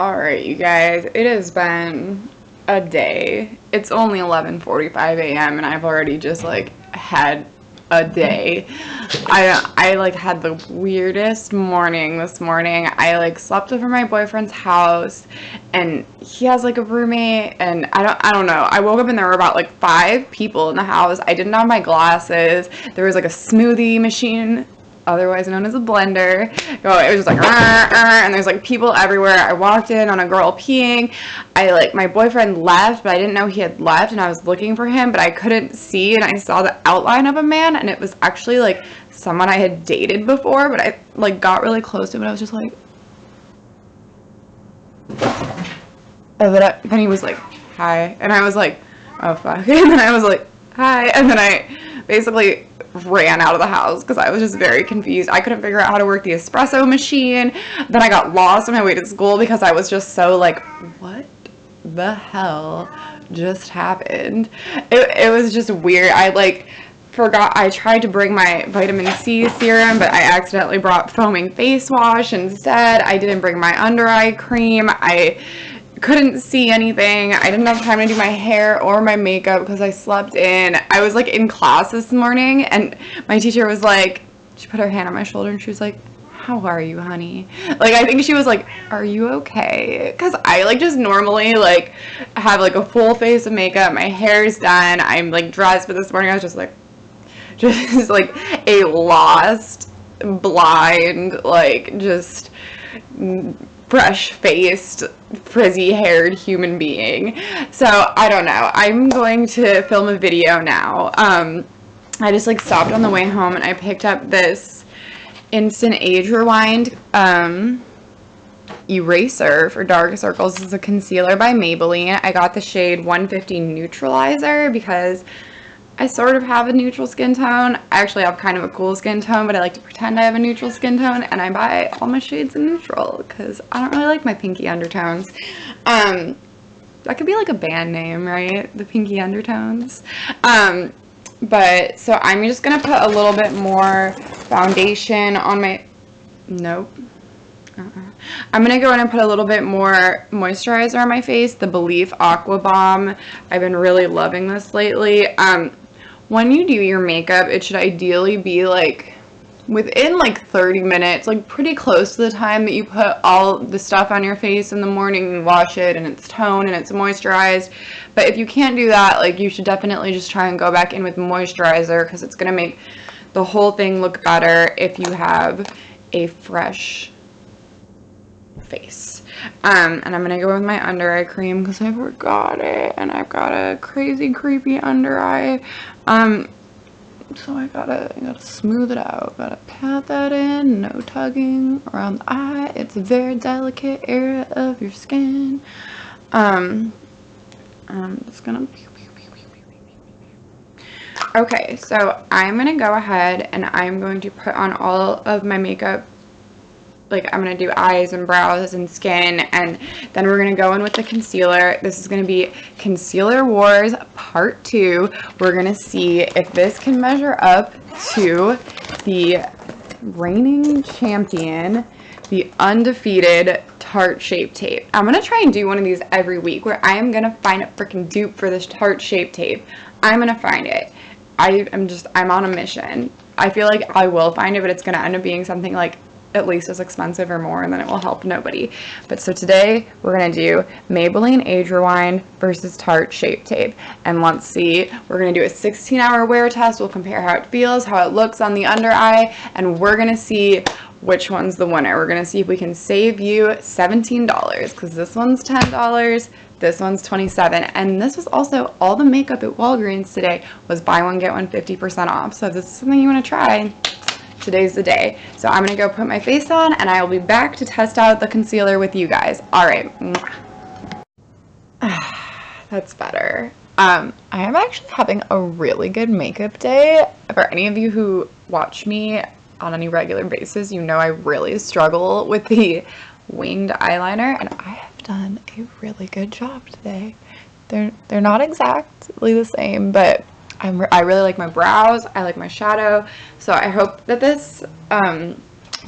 Alright, you guys, it has been a day. It's only 11:45 a.m. and I've already just like had a day. I like had the weirdest morning this morning. I like slept over my boyfriend's house and he has like a roommate, and I don't know. I woke up and there were about like 5 people in the house. I didn't have my glasses. There was like a smoothie machine, otherwise known as a blender. It was just like and there's like people everywhere. I walked in on a girl peeing. My boyfriend left, but I didn't know he had left, and I was looking for him, but I couldn't see, and I saw the outline of a man, and it was actually like someone I had dated before, but I like got really close to him, and I was just like, and then he was like, hi, and I was like, oh fuck, and then I was like, hi, and then I basically ran out of the house because I was just very confused. I couldn't figure out how to work the espresso machine. Then I got lost on my way to school because I was just so like, what the hell just happened? It was just weird. I like forgot. I tried to bring my vitamin C serum, but I accidentally brought foaming face wash instead. I didn't bring my under eye cream. I couldn't see anything. I didn't have time to do my hair or my makeup because I slept in. I was like in class this morning, and my teacher was like, she put her hand on my shoulder and she was like, how are you, honey? Like, I think she was like, are you okay? Because I like just normally like have like a full face of makeup, my hair's done, I'm like dressed, but this morning I was just like a lost, blind, like just fresh-faced, frizzy-haired human being. So I don't know. I'm going to film a video now. I just like stopped on the way home and I picked up this Instant Age Rewind eraser for dark circles. This is a concealer by Maybelline. I got the shade 150 Neutralizer because I sort of have a neutral skin tone. I actually have kind of a cool skin tone, but I like to pretend I have a neutral skin tone, and I buy all my shades in neutral because I don't really like my pinky undertones. That could be like a band name, right? The Pinky Undertones. But so I'm just gonna put a little bit more foundation on my, nope. I'm gonna go in and put a little bit more moisturizer on my face, the Belief Aqua Bomb. I've been really loving this lately. When you do your makeup, it should ideally be like within like 30 minutes, like pretty close to the time that you put all the stuff on your face in the morning and wash it and it's toned and it's moisturized. But if you can't do that, like you should definitely just try and go back in with moisturizer because it's gonna make the whole thing look better if you have a fresh face. And I'm gonna go with my under eye cream because I forgot it and I've got a crazy creepy under eye. So I gotta smooth it out, gotta pat that in, no tugging around the eye. It's a very delicate area of your skin. I'm just gonna, okay, so I'm gonna go ahead and I'm going to put on all of my makeup. Like, I'm going to do eyes and brows and skin, and then we're going to go in with the concealer. This is going to be Concealer Wars Part 2. We're going to see if this can measure up to the reigning champion, the undefeated Tarte Shape Tape. I'm going to try and do one of these every week where I am going to find a freaking dupe for this Tarte Shape Tape. I'm going to find it. I'm on a mission. I feel like I will find it, but it's going to end up being something like at least as expensive or more, and then it will help nobody. But so today we're gonna do Maybelline Age Rewind versus Tarte Shape Tape, and let's see. We're gonna do a 16-hour wear test. We'll compare how it feels, how it looks on the under eye, and we're gonna see which one's the winner. We're gonna see if we can save you $17 because this one's $10. This one's $27, and this was also all the makeup at Walgreens today was buy one get one 50% off. So if this is something you want to try, today's the day. So I'm gonna go put my face on and I will be back to test out the concealer with you guys. All right. That's better. I am actually having a really good makeup day. For any of you who watch me on any regular basis, you know I really struggle with the winged eyeliner, and I have done a really good job today. They're not exactly the same, but I really like my brows. I like my shadow. So I hope that this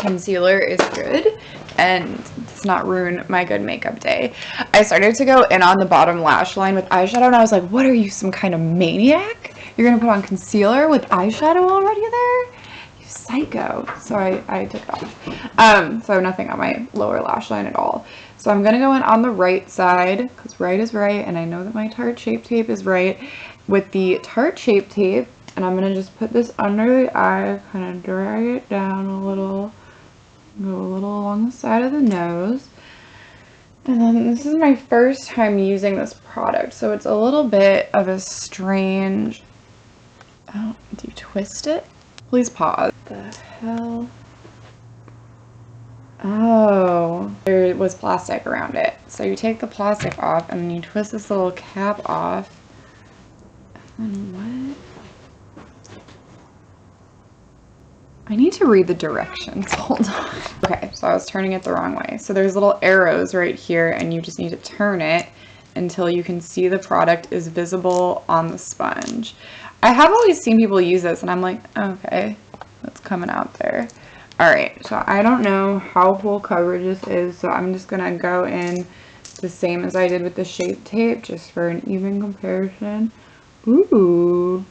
concealer is good. And this let's not ruin my good makeup day. I started to go in on the bottom lash line with eyeshadow, and I was like, what are you, some kind of maniac? You're gonna put on concealer with eyeshadow already there? You psycho. So I took it off. So nothing on my lower lash line at all. So I'm gonna go in on the right side, because right is right, and I know that my Tarte Shape Tape is right, with the Tarte Shape Tape, and I'm gonna just put this under the eye, kind of drag it down a little, go a little along the side of the nose. And then this is my first time using this product, so it's a little bit of a strange, oh, do you twist it? Please pause. What the hell? Oh, there was plastic around it. So you take the plastic off and then you twist this little cap off. And then what? I need to read the directions. Hold on. Okay, so I was turning it the wrong way. So there's little arrows right here and you just need to turn it until you can see the product is visible on the sponge. I have always seen people use this and I'm like, okay, that's coming out there. Alright, so I don't know how full coverage this is, so I'm just gonna go in the same as I did with the Shape Tape, just for an even comparison. Ooh,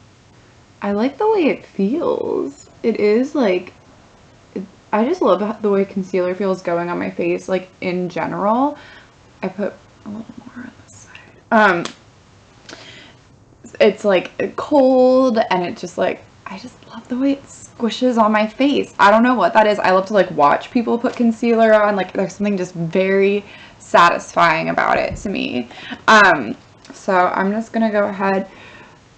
I like the way it feels. It is like, I just love the way concealer feels going on my face, like in general. I put a little more on this side. It's like cold, and it just like, I just love the way it squishes on my face. I don't know what that is. I love to like watch people put concealer on. Like there's something just very satisfying about it to me. So I'm just gonna go ahead.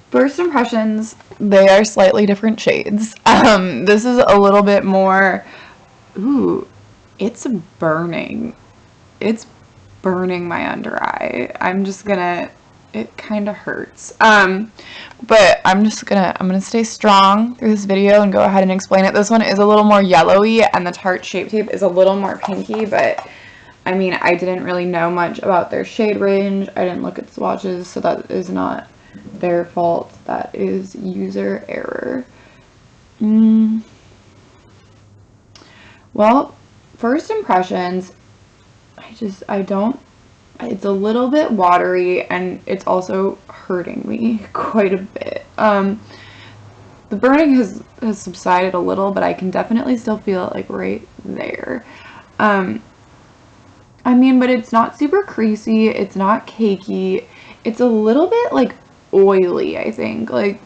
First impressions, they are slightly different shades. This is a little bit more, ooh, it's burning. It's burning my under eye. I'm just gonna, it kind of hurts. But I'm gonna stay strong through this video and go ahead and explain it. This one is a little more yellowy and the Tarte Shape Tape is a little more pinky, but I mean, I didn't really know much about their shade range. I didn't look at swatches, so that is not their fault. That is user error. Well, first impressions, I don't, it's a little bit watery and it's also hurting me quite a bit. The burning has subsided a little, but I can definitely still feel it like right there. I mean, but it's not super creasy, it's not cakey, it's a little bit like oily, I think. Like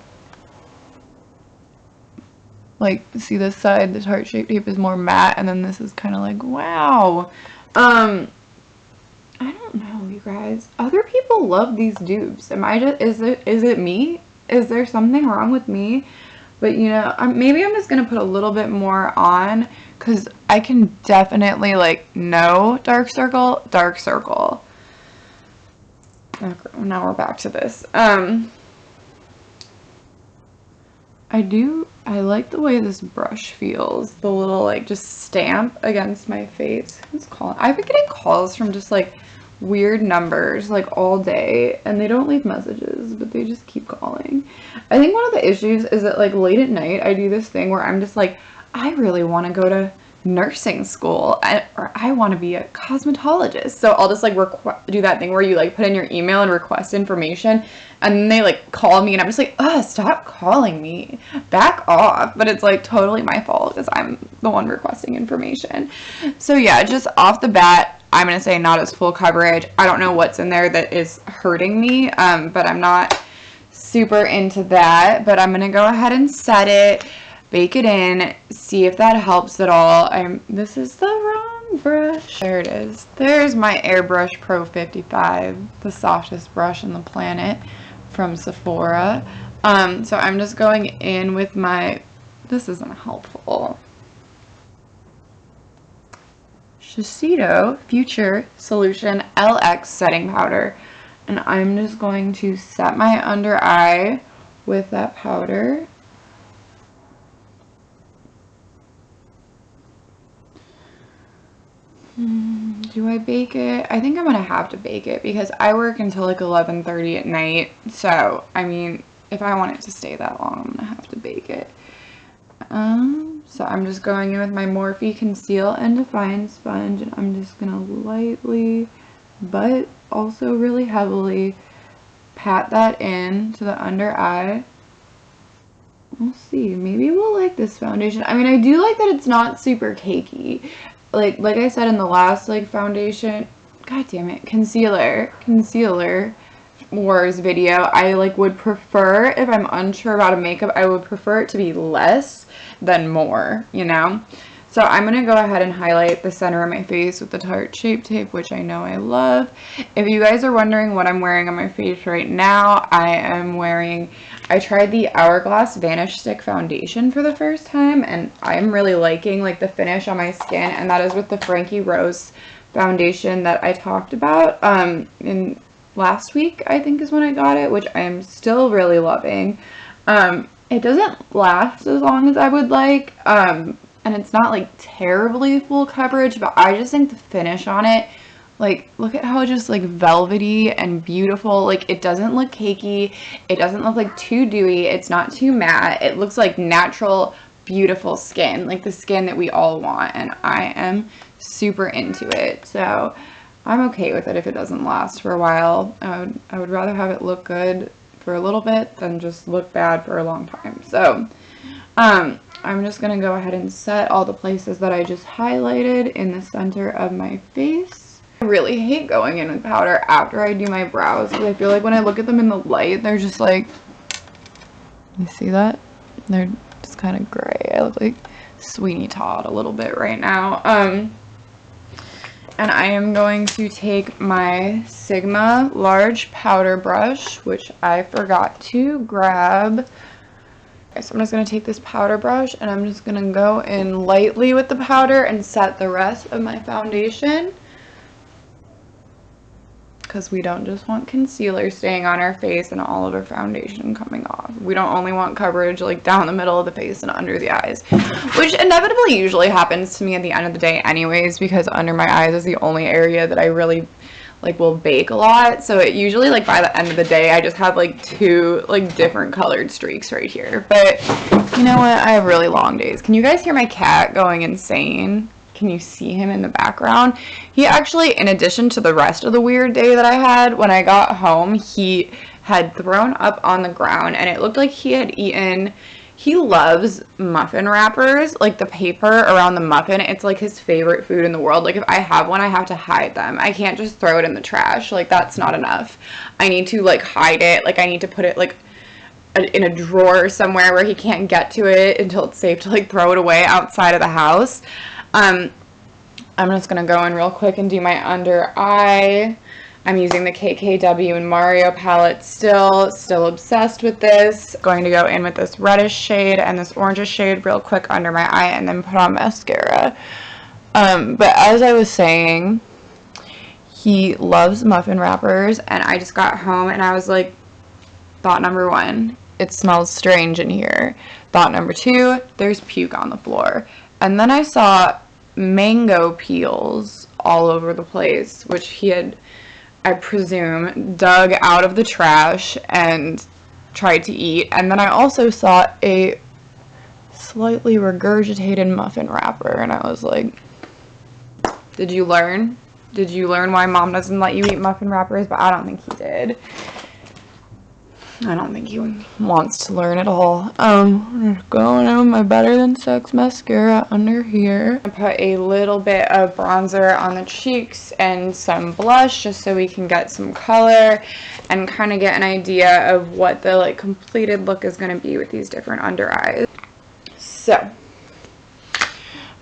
see this side, the Tarte Shape Tape is more matte, and then this is kind of like, wow. I don't know, you guys. Other people love these dupes. Am I just, is it me? Is there something wrong with me? But you know, maybe I'm just gonna put a little bit more on, because I can definitely like, no, dark circle, dark circle. Okay, now we're back to this. I like the way this brush feels. The little like just stamp against my face. Who's calling? I've been getting calls from just like weird numbers like all day, and they don't leave messages, but they just keep calling. I think one of the issues is that like late at night I do this thing where I'm just like, I really want to go to nursing school, or I want to be a cosmetologist. So I'll just like do that thing where you like put in your email and request information, and then they like call me and I'm just like, ugh, stop calling me, back off. But it's like totally my fault because I'm the one requesting information. So yeah, just off the bat, I'm gonna say not as full coverage. I don't know what's in there that is hurting me, but I'm not super into that. But I'm gonna go ahead and set it, bake it in, see if that helps at all. This is the wrong brush. There it is. There's my Airbrush Pro 55, the softest brush on the planet from Sephora. So I'm just going in with my, this isn't helpful, Shiseido Future Solution LX setting powder. And I'm just going to set my under eye with that powder. Do I bake it? I think I'm gonna have to bake it because I work until like 11:30 at night. So, I mean, if I want it to stay that long, I'm gonna have to bake it. So I'm just going in with my Morphe Conceal and Define sponge, and I'm just going to lightly, but also really heavily, pat that in to the under eye. We'll see. Maybe we'll like this foundation. I mean, I do like that it's not super cakey. Like I said in the last foundation, god damn it, concealer wars video, I would prefer, if I'm unsure about a makeup, I would prefer it to be less than more, you know? So I'm going to go ahead and highlight the center of my face with the Tarte Shape Tape, which I know I love. If you guys are wondering what I'm wearing on my face right now, I tried the Hourglass Vanish Stick Foundation for the first time, and I'm really liking the finish on my skin, and that is with the Frankie Rose foundation that I talked about in last week, I think is when I got it, which I'm still really loving. It doesn't last as long as I would like, and it's not terribly full coverage, but I just think the finish on it, look at how just velvety and beautiful. It doesn't look cakey, it doesn't look too dewy, it's not too matte, it looks like natural, beautiful skin, the skin that we all want, and I am super into it. So I'm okay with it if it doesn't last for a while. I would rather have it look good for a little bit than just look bad for a long time. So I'm just going to go ahead and set all the places that I just highlighted in the center of my face. I really hate going in with powder after I do my brows, because I feel like when I look at them in the light, they're just you see that? They're just kind of gray. I look like Sweeney Todd a little bit right now. And I am going to take my Sigma large powder brush, which I forgot to grab. Okay, so I'm just going to take this powder brush and I'm just going to go in lightly with the powder and set the rest of my foundation, because we don't just want concealer staying on our face and all of our foundation coming off. We don't only want coverage down the middle of the face and under the eyes, which inevitably usually happens to me at the end of the day anyways, because under my eyes is the only area that I really will bake a lot. So it usually by the end of the day I just have two different colored streaks right here. But you know what, I have really long days. Can you guys hear my cat going insane? Can you see him in the background? He actually, in addition to the rest of the weird day that I had, when I got home, he had thrown up on the ground and it looked like he had eaten, he loves muffin wrappers, the paper around the muffin. It's his favorite food in the world. If I have one, I have to hide them. I can't just throw it in the trash. That's not enough. I need to hide it. I need to put it in a drawer somewhere where he can't get to it until it's safe to throw it away outside of the house. I'm just going to go in real quick and do my under eye. I'm using the KKW and Mario palette still obsessed with this. Going to go in with this reddish shade and this orangish shade real quick under my eye and then put on mascara. But as I was saying, he loves muffin wrappers, and I just got home and I was thought number one, it smells strange in here. Thought number two, there's puke on the floor. And then I saw mango peels all over the place, which he had, I presume, dug out of the trash and tried to eat. And then I also saw a slightly regurgitated muffin wrapper, and I was like, did you learn? Did you learn why mom doesn't let you eat muffin wrappers? But I don't think he did. I don't think he wants to learn at all. I'm just going in with my Better Than Sex mascara under here. I put a little bit of bronzer on the cheeks and some blush just so we can get some color and kind of get an idea of what the completed look is going to be with these different under eyes. So,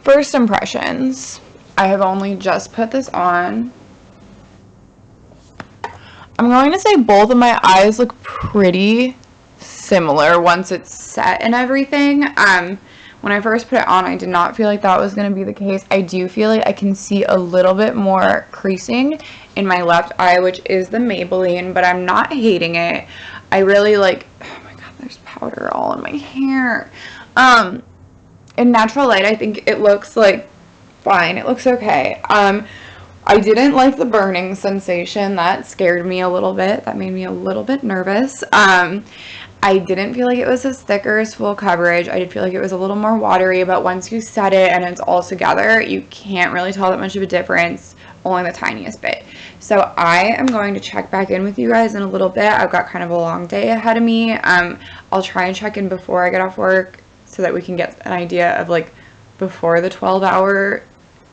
first impressions. I have only just put this on. I'm going to say both of my eyes look pretty similar once it's set and everything. When I first put it on, I did not feel like that was going to be the case. I do feel like I can see a little bit more creasing in my left eye, which is the Maybelline, but I'm not hating it. I really oh my god, there's powder all in my hair. In natural light, I think it looks fine. It looks okay. I didn't like the burning sensation. That scared me a little bit. That made me a little bit nervous. I didn't feel like it was as thick or as full coverage. I did feel like it was a little more watery, but once you set it and it's all together, you can't really tell that much of a difference, only the tiniest bit. So I am going to check back in with you guys in a little bit. I've got kind of a long day ahead of me. I'll try and check in before I get off work so that we can get an idea of like before the 12-hour,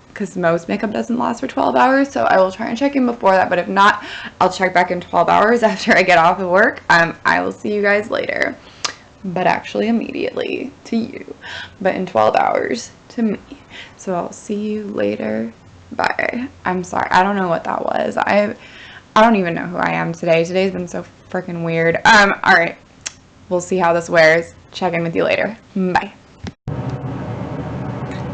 because most makeup doesn't last for 12 hours, so I will try and check in before that, but if not, I'll check back in 12 hours after I get off of work. I will see you guys later, but actually immediately to you, but in 12 hours to me. So I'll see you later. Bye. I'm sorry, I don't know what that was. I don't even know who I am today. Today's been so freaking weird. All right, we'll see how this wears. Check in with you later. Bye.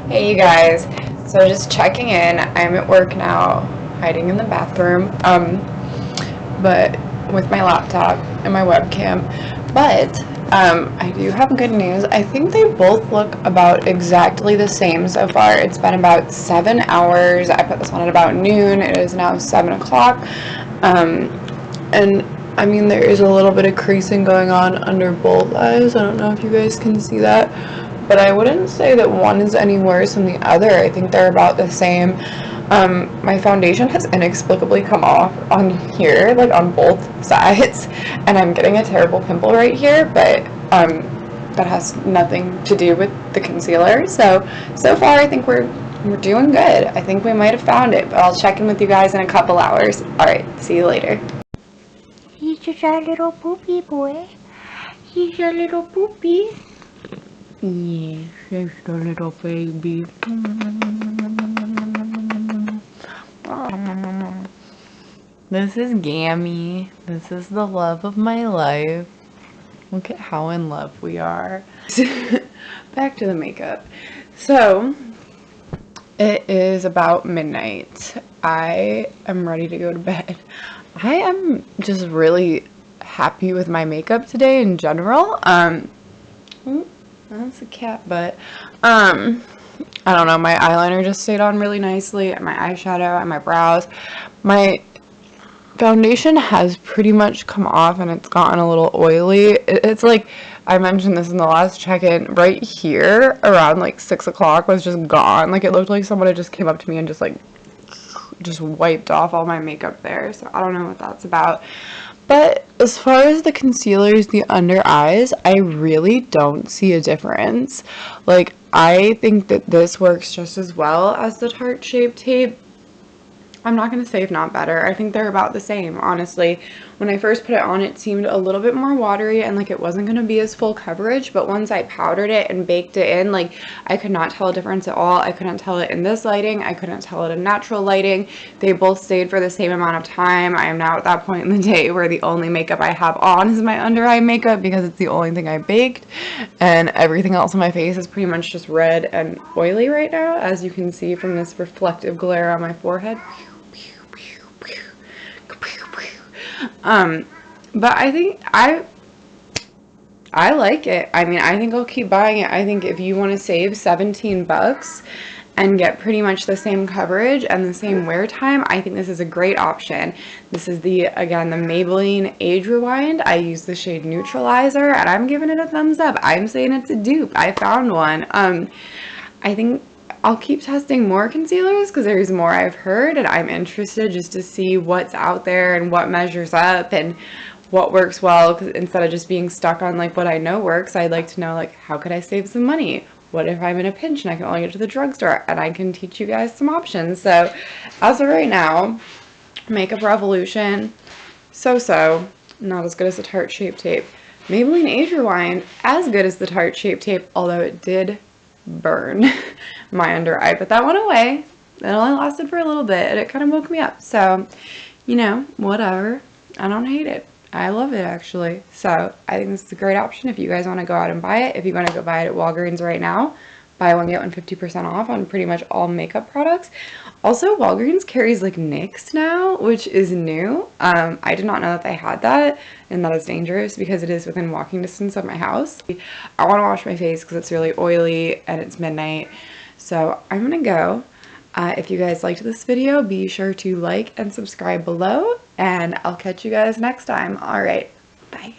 Hey you guys, so just checking in. I'm at work now, hiding in the bathroom, but with my laptop and my webcam. But I do have good news. I think they both look about exactly the same so far. It's been about 7 hours. I put this on at about noon. It is now 7 o'clock. And I mean, there is a little bit of creasing going on under both eyes. I don't know if you guys can see that, but I wouldn't say that one is any worse than the other. I think they're about the same. My foundation has inexplicably come off on here, like on both sides, and I'm getting a terrible pimple right here, but that has nothing to do with the concealer. So far I think we're doing good. I think we might have found it, but I'll check in with you guys in a couple hours. Alright, see you later. He's just a little poopy boy. He's a little poopy. Yes, just a little baby. This is Gammy. This is the love of my life. Look at how in love we are. Back to the makeup. So, it is about midnight. I am ready to go to bed. I am just really happy with my makeup today in general. That's a cat butt. I don't know, my eyeliner just stayed on really nicely, and my eyeshadow and my brows. My foundation has pretty much come off and it's gotten a little oily. It's like, I mentioned this in the last check-in, right here around like 6 o'clock was just gone. Like, it looked like someone had just came up to me and just like just wiped off all my makeup there. So I don't know what that's about. But as far as the concealers, the under eyes, I really don't see a difference. Like, I think that this works just as well as the Tarte Shape Tape. I'm not going to say if not better. I think they're about the same, honestly. When I first put it on, it seemed a little bit more watery and like it wasn't going to be as full coverage, but once I powdered it and baked it in, like, I could not tell a difference at all. I couldn't tell it in this lighting. I couldn't tell it in natural lighting. They both stayed for the same amount of time. I am now at that point in the day where the only makeup I have on is my under eye makeup because it's the only thing I baked, and everything else on my face is pretty much just red and oily right now, as you can see from this reflective glare on my forehead. But I think I like it. I mean, I think I'll keep buying it. I think if you want to save 17 bucks and get pretty much the same coverage and the same wear time, I think this is a great option. This is again, the Maybelline Age Rewind. I use the shade Neutralizer, and I'm giving it a thumbs up. I'm saying it's a dupe. I found one. I think I'll keep testing more concealers because there's more I've heard, and I'm interested just to see what's out there and what measures up and what works well, because instead of just being stuck on like what I know works, I'd like to know, like, how could I save some money? What if I'm in a pinch and I can only get to the drugstore? And I can teach you guys some options. So as of right now, Makeup Revolution, so not as good as the Tarte Shape Tape. Maybelline Age Rewind, as good as the Tarte Shape Tape, although it did burn my under eye, but that went away. It only lasted for a little bit, and it kind of woke me up. So, you know, whatever. I don't hate it. I love it, actually. So I think this is a great option if you guys want to go out and buy it. If you want to go buy it at Walgreens right now, buy one, get one 50% off on pretty much all makeup products. Also, Walgreens carries like NYX now, which is new. I did not know that they had that, and that is dangerous because it is within walking distance of my house. I want to wash my face because it's really oily and it's midnight. So I'm gonna go. If you guys liked this video, be sure to like and subscribe below, and I'll catch you guys next time. All right, bye.